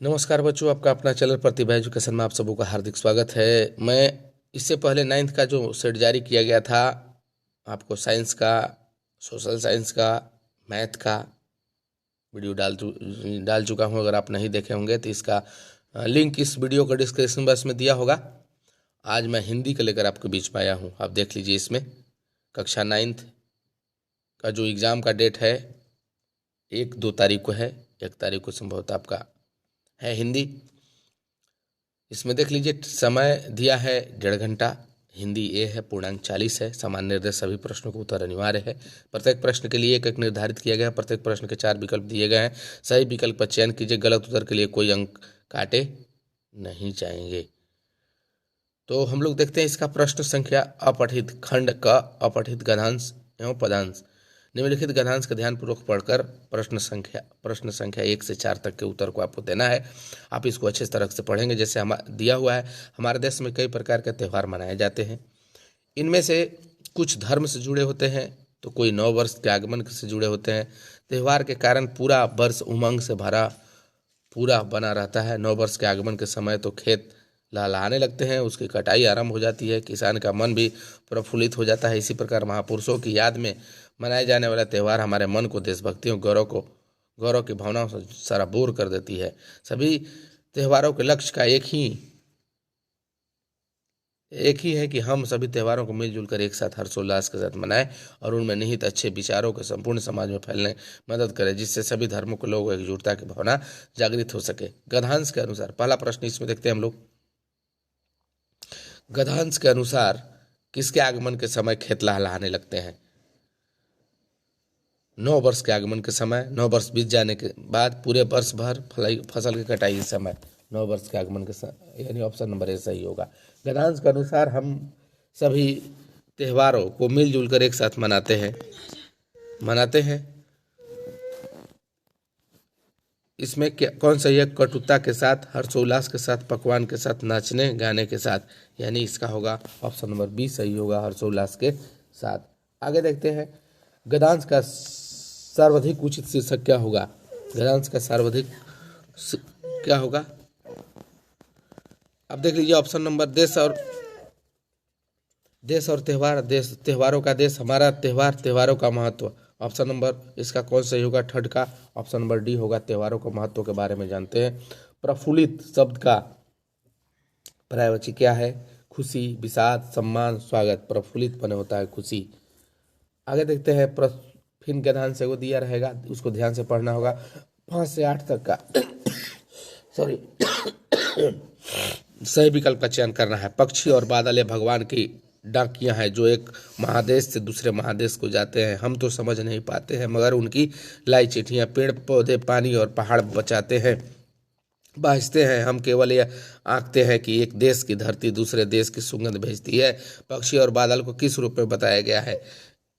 नमस्कार बच्चों, आपका अपना चैनल प्रतिभा एजुकेशन में आप सबों का हार्दिक स्वागत है। मैं इससे पहले 9th का जो सेट जारी किया गया था आपको साइंस का, सोशल साइंस का, मैथ का वीडियो डाल चुका हूं। अगर आप नहीं देखे होंगे तो इसका लिंक इस वीडियो का डिस्क्रिप्शन बॉक्स में दिया होगा। आज मैं हिंदी को लेकर आपके बीच में आया हूँ। आप देख लीजिए, इसमें कक्षा 9th का जो एग्ज़ाम का डेट है 1-2 तारीख को है। 1 तारीख को संभवतः आपका है हिंदी। इसमें देख लीजिए, समय दिया है 1.5 घंटा। हिंदी ए है, पूर्णांक 40 है। सामान्य निर्देश सभी प्रश्नों का उत्तर अनिवार्य है। प्रत्येक प्रश्न के लिए एक निर्धारित किया गया है। प्रत्येक प्रश्न के 4 विकल्प दिए गए हैं। सही विकल्प का चयन कीजिए। गलत उत्तर के लिए कोई अंक काटे नहीं जाएंगे। तो हम लोग देखते हैं इसका प्रश्न संख्या अपठित खंड का अपठित गद्यांश एवं पदांश। निम्नलिखित गद्यांश का ध्यानपूर्वक पढ़कर प्रश्न संख्या 1 से 4 तक के उत्तर को आपको देना है। आप इसको अच्छे तरह से पढ़ेंगे। जैसे हम दिया हुआ है, हमारे देश में कई प्रकार के त्यौहार मनाए जाते हैं। इनमें से कुछ धर्म से जुड़े होते हैं तो कोई नव वर्ष के आगमन से जुड़े होते हैं। त्यौहार के कारण पूरा वर्ष उमंग से भरा पूरा बना रहता है। नव वर्ष के आगमन के समय तो खेत लहलहाने लगते हैं, उसकी कटाई आरंभ हो जाती है, किसान का मन भी प्रफुल्लित हो जाता है। इसी प्रकार महापुरुषों की याद में मनाए जाने वाला त्यौहार हमारे मन को देशभक्ति और गौरव की भावनाओं से सराबोर कर देती है। सभी त्यौहारों के लक्ष्य का एक ही है कि हम सभी त्यौहारों को मिलजुल कर एक साथ हर्षोल्लास के साथ मनाएं और उनमें निहित अच्छे विचारों को संपूर्ण समाज में फैलने मदद करें, जिससे सभी धर्मों के लोगों एकजुटता की भावना जागृत हो सके। गद्यांश के अनुसार पहला प्रश्न इसमें देखते हैं हम लोग। गद्यांश के अनुसार किसके आगमन के समय खेत लहलहाने लगते हैं? 9 वर्ष के आगमन के समय, 9 वर्ष बीत जाने के बाद पूरे वर्ष भर फसल की कटाई के समय 9 वर्ष के आगमन के समय, यानी ऑप्शन नंबर ए सही होगा। गद्यांश के अनुसार हम सभी त्योहारों को मिलजुल कर एक साथ मनाते हैं। इसमें कौन सही है? कटुता के साथ, हर्षोल्लास के साथ, पकवान के साथ, नाचने गाने के साथ, यानी इसका होगा ऑप्शन नंबर बी सही होगा, हर्षोल्लास के साथ। आगे देखते हैं, गद्यांश का सर्वाधिक उचित शीर्षक क्या होगा? गद्यांश का सर्वाधिक क्या होगा? अब देख लीजिए, ऑप्शन नंबर देश और त्योहारों का देश, हमारा त्योहार, त्योहारों का महत्व। ऑप्शन नंबर इसका कौन सही होगा? थर्ड का ऑप्शन नंबर डी होगा। त्योहारों के महत्व के बारे में जानते हैं। प्रफुल्लित शब्द का पर्यायवाची क्या है? खुशी, विषाद, सम्मान, स्वागत। प्रफुल्लित बने होता है खुशी। आगे देखते हैं, फिर गद्यांश से वो दिया रहेगा, उसको ध्यान से पढ़ना होगा। 5 से 8 तक का सॉरी सही विकल्प का चयन करना है। पक्षी और बादल ये भगवान की डाकियां हैं जो एक महादेश से दूसरे महादेश को जाते हैं। हम तो समझ नहीं पाते हैं, मगर उनकी लाई चिट्ठियां पेड़ पौधे, पानी और पहाड़ बचाते हैं, बाजते हैं। हम केवल यह आंकते हैं कि एक देश की धरती दूसरे देश की सुगंध भेजती है। पक्षी और बादल को किस रूप में बताया गया है?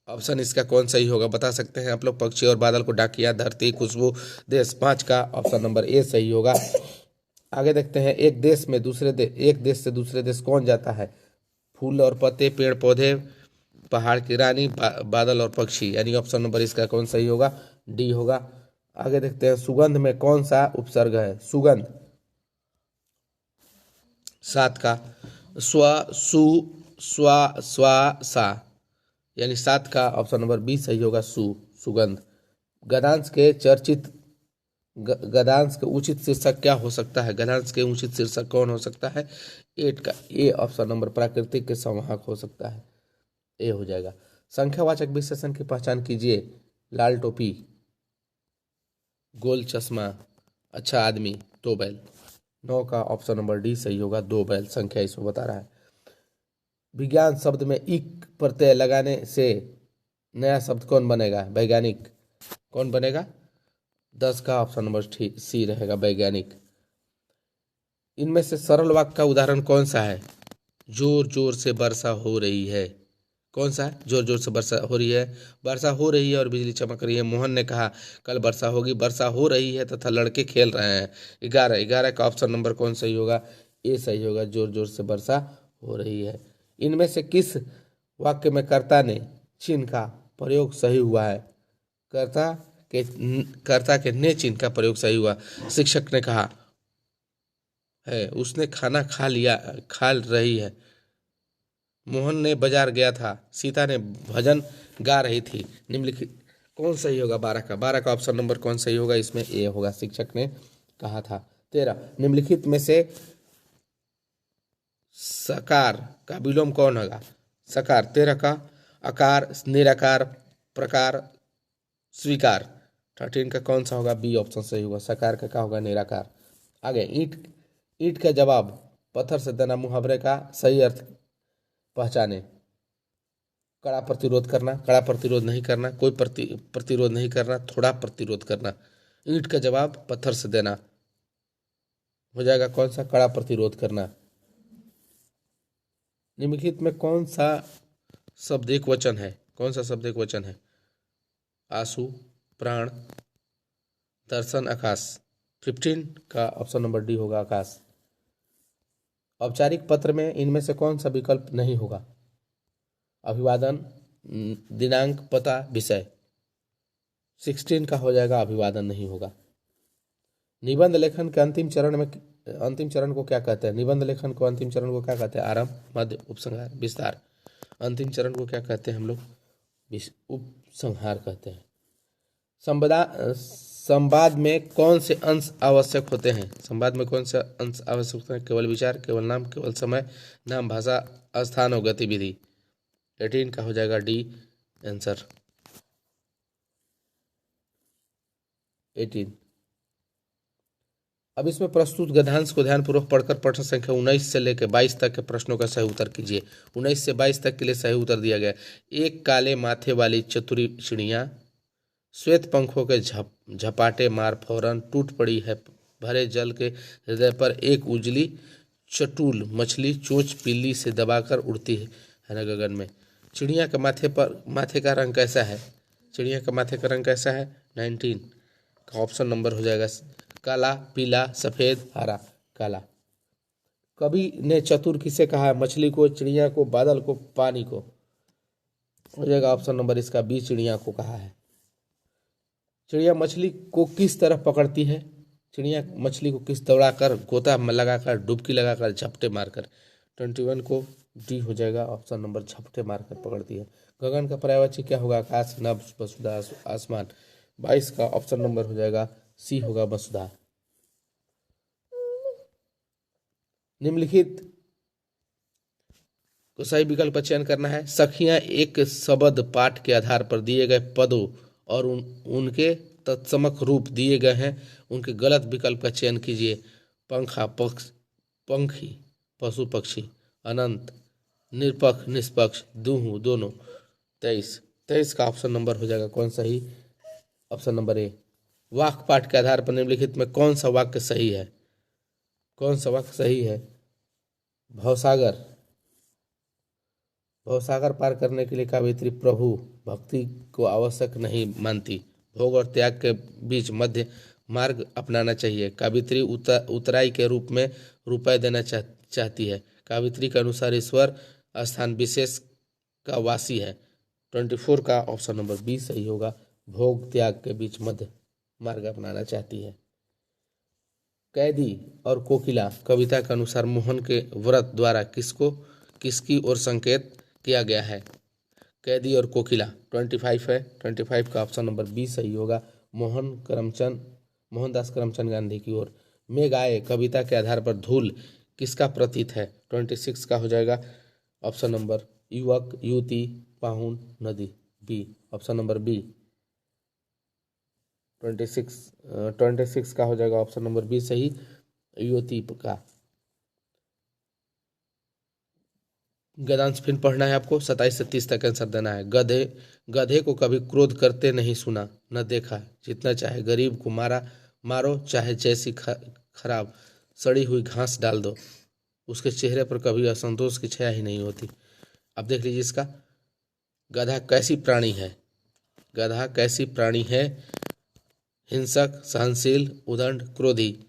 ऑप्शन इसका कौन सही होगा बता सकते हैं आप लोग? पक्षी और बादल को डाकिया, धरती, खुशबू, देश। 5 का ऑप्शन नंबर ए सही होगा। आगे देखते हैं, एक देश से दूसरे देश कौन जाता है? फूल और पत्ते, पेड़ पौधे, पहाड़ की रानी, बादल और पक्षी, यानी ऑप्शन नंबर इसका कौन सही होगा? डी होगा। आगे देखते हैं, सुगंध में कौन सा उपसर्ग है? सुगंध। 7 का स्व, सु, स्वा, स्वा, सा, यानी 7 का ऑप्शन नंबर बी सही होगा, सुगंध। गद्यांश के उचित शीर्षक क्या हो सकता है? गद्यांश के उचित शीर्षक कौन हो सकता है? 8 का ए ऑप्शन नंबर प्राकृतिक के संवाहक हो सकता है, ए हो जाएगा। संख्यावाचक विशेषण की पहचान कीजिए। लाल टोपी, गोल चश्मा, अच्छा आदमी, 2 बैल। 9 का ऑप्शन नंबर डी सही होगा, 2 बैल संख्या इसमें बता रहा है। विज्ञान शब्द में इक प्रत्यय लगाने से नया शब्द कौन बनेगा? वैज्ञानिक। कौन बनेगा? 10 का ऑप्शन नंबर सी रहेगा, वैज्ञानिक। इनमें से सरल वाक्य का उदाहरण कौन सा है? जोर जोर से वर्षा हो रही है। कौन सा है? जोर जोर से वर्षा हो रही है। वर्षा हो रही है और बिजली चमक रही है। मोहन ने कहा कल वर्षा होगी। वर्षा हो रही है तथा लड़के खेल रहे हैं। 11 का ऑप्शन नंबर कौन सही होगा? ए सही होगा, जोर जोर से वर्षा हो रही है। इनमें से किस वाक्य में कर्ता ने चिन्ह का प्रयोग सही हुआ है? कर्ता के ने चिन्ह का प्रयोग सही हुआ। शिक्षक ने कहा है, उसने खाना खा रही है। मोहन ने बाजार गया था, सीता ने भजन गा रही थी। निम्नलिखित कौन सही होगा? 12 का ऑप्शन नंबर कौन सही होगा? इसमें ए होगा, शिक्षक ने कहा था। 13, निम्नलिखित में से सकार का विलोम कौन होगा? सकार। 13 का आकार, निराकार, प्रकार, स्वीकार। 13 का कौन सा होगा? बी ऑप्शन सही होगा, सकार का क्या होगा? निराकार। आगे, ईंट ईंट का जवाब पत्थर से देना मुहावरे का सही अर्थ पहचाने। कड़ा प्रतिरोध करना, कड़ा प्रतिरोध नहीं करना, कोई प्रतिरोध नहीं करना, थोड़ा प्रतिरोध करना। ईंट का जवाब पत्थर से देना हो जाएगा कौन सा? कड़ा प्रतिरोध करना। निम्नलिखित में कौन सा शब्द एक वचन है? कौन सा शब्द एक वचन है? आंसू, प्राण, दर्शन, आकाश। 15 का ऑप्शन नंबर डी होगा, आकाश। औपचारिक पत्र में इनमें से कौन सा विकल्प नहीं होगा? अभिवादन, दिनांक, पता, विषय। 16 का हो जाएगा, अभिवादन नहीं होगा। निबंध लेखन के अंतिम चरण को क्या कहते हैं? निबंध लेखन को अंतिम चरण को क्या कहते हैं? आरंभ, मध्य, उपसंहार, विस्तार। अंतिम चरण को क्या कहते हैं हम लोग? उपसंहार कहते हैं। संवाद में कौन से अंश आवश्यक होते हैं? संवाद में कौन से अंश आवश्यक होते हैं? केवल विचार, केवल नाम, केवल समय, नाम, भाषा, स्थान और गतिविधि। 18 का हो जाएगा डी आंसर, 18। अब इसमें प्रस्तुत गद्यांश को ध्यानपूर्वक पढ़कर प्रश्न संख्या 19 से लेकर 22 तक के प्रश्नों का सही उत्तर कीजिए। 19 से 22 तक के लिए सही उत्तर दिया गया। एक काले माथे वाली चतुरी चिड़िया श्वेत पंखों के झपाटे मार फौरन टूट पड़ी है। भरे जल के हृदय पर एक उजली चटुल मछली चोंच पिल्ली से दबाकर उड़ती है न गगन में। चिड़िया के माथे का रंग कैसा है? चिड़िया के माथे का रंग कैसा है? 19 का ऑप्शन नंबर हो जाएगा काला, पीला, सफेद, हरा। काला। कवि ने चतुर किसे कहा है? मछली को, चिड़िया को, बादल को, पानी को। हो जाएगा ऑप्शन नंबर इसका बी, चिड़िया को कहा है। चिड़िया मछली को किस तरह पकड़ती है? चिड़िया मछली को किस दौड़ाकर, गोता लगाकर, डुबकी लगाकर, झपटे मारकर। 21 को डी हो जाएगा ऑप्शन नंबर, झपटे मारकर पकड़ती है। गगन का पर्यायवाची क्या होगा? आकाश, नभ, वसुधा, आसमान। 22 का ऑप्शन नंबर हो जाएगा सी होगा, वसुधा। निम्नलिखित को सही विकल्प का चयन करना है। सखियां एक शब्द पाठ के आधार पर दिए गए पदों और उनके तत्समक रूप दिए गए हैं। उनके गलत विकल्प का चयन कीजिए। पंखा, पंखी, पशु पक्षी, अनंत, निरपक्ष, निष्पक्ष, दूहू, दोनों। 23 का ऑप्शन नंबर हो जाएगा कौन सही? Option number A. वाक्य पाठ के आधार पर निम्नलिखित में कौन सा वाक्य सही है? कौन सा वाक्य सही है? भवसागर पार करने के लिए कावित्री प्रभु भक्ति को आवश्यक नहीं मानती। भोग और त्याग के बीच मध्य मार्ग अपनाना चाहिए। कावित्री उतराई के रूप में रुपए देना चाहती है। कावित्री के अनुसार ईश्वर स्थान विशेष का वासी है। 24 का ऑप्शन नंबर बी सही होगा। भोग त्याग के बीच मध्य मार्ग अपनाना चाहती है। कैदी और कोकिला कविता के अनुसार मोहन के व्रत द्वारा किसकी ओर संकेत किया गया है? कैदी और कोकिला 25 है। 25 का ऑप्शन नंबर बी सही होगा, मोहनदास करमचंद गांधी की ओर। मेघ आए कविता के आधार पर धूल किसका प्रतीक है? 26 का हो जाएगा ऑप्शन नंबर युवक, युवती, पाहुन, नदी। बी ऑप्शन नंबर बी 26 का हो जाएगा ऑप्शन नंबर बी सही, युवती का। गद्यांश फिर पढ़ना है आपको। 27 से 30 तक आंसर देना है। गधे को कभी क्रोध करते नहीं सुना न देखा। जितना चाहे गरीब को मारो, चाहे जैसी खराब सड़ी हुई घास डाल दो, उसके चेहरे पर कभी असंतोष की छाया ही नहीं होती। अब देख लीजिए इसका। गधा कैसी प्राणी है? गधा कैसी प्राणी है? हिंसक, सहनशील, उदंड, क्रोधी।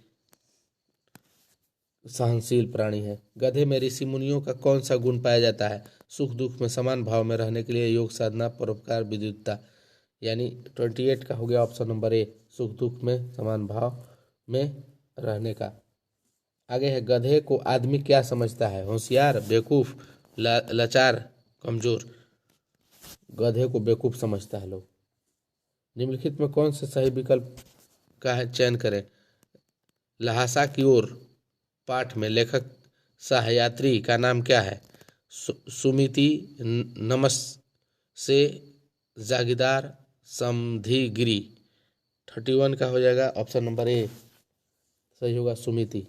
सहनशील प्राणी है। गधे में ऋषि मुनियों का कौन सा गुण पाया जाता है? सुख दुख में समान भाव में रहने के लिए योग साधना, परोपकार, विद्युतता। यानी 28 का हो गया ऑप्शन नंबर ए, सुख दुख में समान भाव में रहने का। आगे है, गधे को आदमी क्या समझता है? होशियार, बेवकूफ, लाचार, कमजोर। गधे को बेवकूफ समझता है लोग। निम्नलिखित में कौन से सही विकल्प का है चयन करें? ल्हासा की ओर पाठ में लेखक सहयात्री का नाम क्या है? सुमिति, नमस से, जागीरदार, समधिगिरी। 31 का हो जाएगा ऑप्शन नंबर ए सही होगा, सुमिति।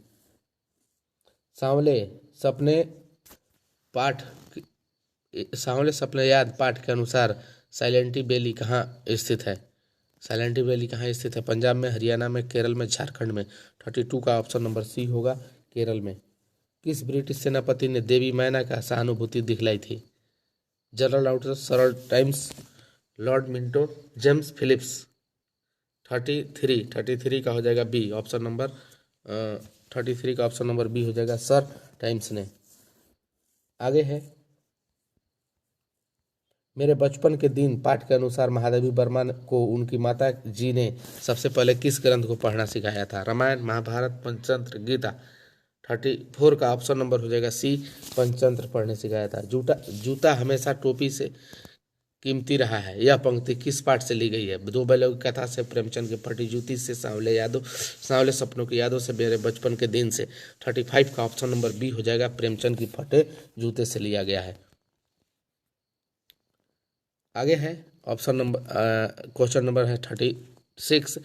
सांवले सपने पाठ सांवले सपने याद पाठ के अनुसार साइलेंटी वैली कहाँ स्थित है? साइलेंटी वैली कहाँ स्थित है? पंजाब में, हरियाणा में, केरल में, झारखंड में। 32 का ऑप्शन नंबर सी होगा, केरल में। किस ब्रिटिश सेनापति ने देवी मैना का सहानुभूति दिखलाई थी? जनरल आउटर, सरल टाइम्स, लॉर्ड मिंटो, जेम्स फिलिप्स। 33 का हो जाएगा बी ऑप्शन नंबर 33 का ऑप्शन नंबर बी हो जाएगा, सर टाइम्स ने। आगे है, मेरे बचपन के दिन पाठ के अनुसार महादेवी वर्मा को उनकी माता जी ने सबसे पहले किस ग्रंथ को पढ़ना सिखाया था? रामायण, महाभारत, पंचतंत्र, गीता। 34 का ऑप्शन नंबर हो जाएगा सी, पंचतंत्र पढ़ने सिखाया था। जूता हमेशा टोपी से कीमती रहा है, यह पंक्ति किस पाठ से ली गई है? दो बैलों की कथा से, प्रेमचंद की फटी जूती से, सांवले सपनों की यादों से, मेरे बचपन के दिन से। 35 का ऑप्शन नंबर बी हो जाएगा, प्रेमचंद की फटे जूते से लिया गया है। आगे है ऑप्शन नंबर क्वेश्चन नंबर है 36।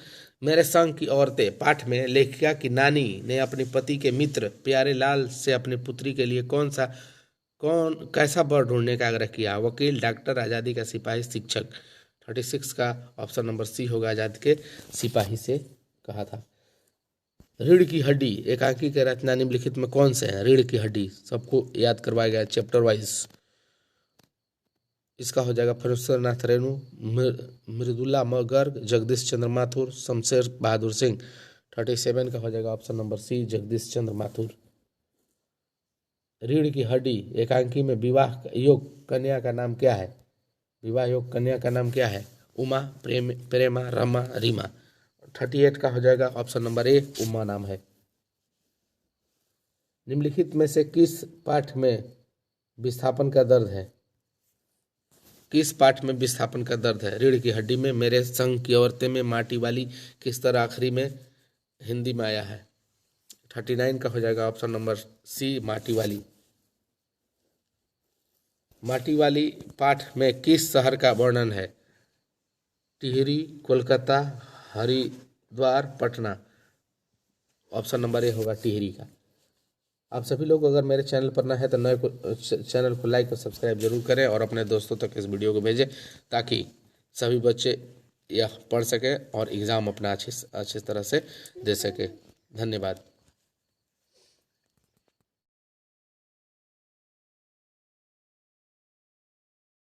मेरे संग की औरतें पाठ में लेखिका की नानी ने अपने पति के मित्र प्यारे लाल से अपनी पुत्री के लिए कैसा वर ढूंढने का आग्रह किया? वकील, डॉक्टर, आज़ादी का सिपाही, शिक्षक। 36 का ऑप्शन नंबर सी होगा, आज़ादी के सिपाही से कहा था। रीढ़ की हड्डी एकांकी के रचना निम्नलिखित में कौन से हैं? रीढ़ की हड्डी सबको याद करवाया गया चैप्टर वाइज। इसका हो जाएगा फरुखेश्वर नाथ रेणु, मृदुला गर्ग, जगदीश चंद्र माथुर, शमशेर बहादुर सिंह। 37 का हो जाएगा ऑप्शन नंबर सी, जगदीश चंद्र माथुर। रीढ़ की हड्डी एकांकी में विवाह योग कन्या का नाम क्या है? विवाह योग कन्या का नाम क्या है? उमा, प्रेमा, रमा, रीमा। 38 का हो जाएगा ऑप्शन नंबर ए, उमा नाम है। निम्नलिखित में से किस पाठ में विस्थापन का दर्द है? किस पाठ में विस्थापन का दर्द है? रीढ़ की हड्डी में, मेरे संग की औरतें में, माटी वाली, किस तरह आखिरी में हिंदी में आया है? 39 का हो जाएगा ऑप्शन नंबर सी, माटी वाली। माटी वाली पाठ में किस शहर का वर्णन है? Tehri, Kolkata, Haridwar, Patna. Option number A होगा टिहरी का। आप सभी लोग अगर मेरे चैनल पर नए हैं तो चैनल को लाइक और सब्सक्राइब जरूर करें और अपने दोस्तों तक इस वीडियो को भेजें ताकि सभी बच्चे यह पढ़ सकें और एग्ज़ाम अपना अच्छी तरह से दे सकें। धन्यवाद।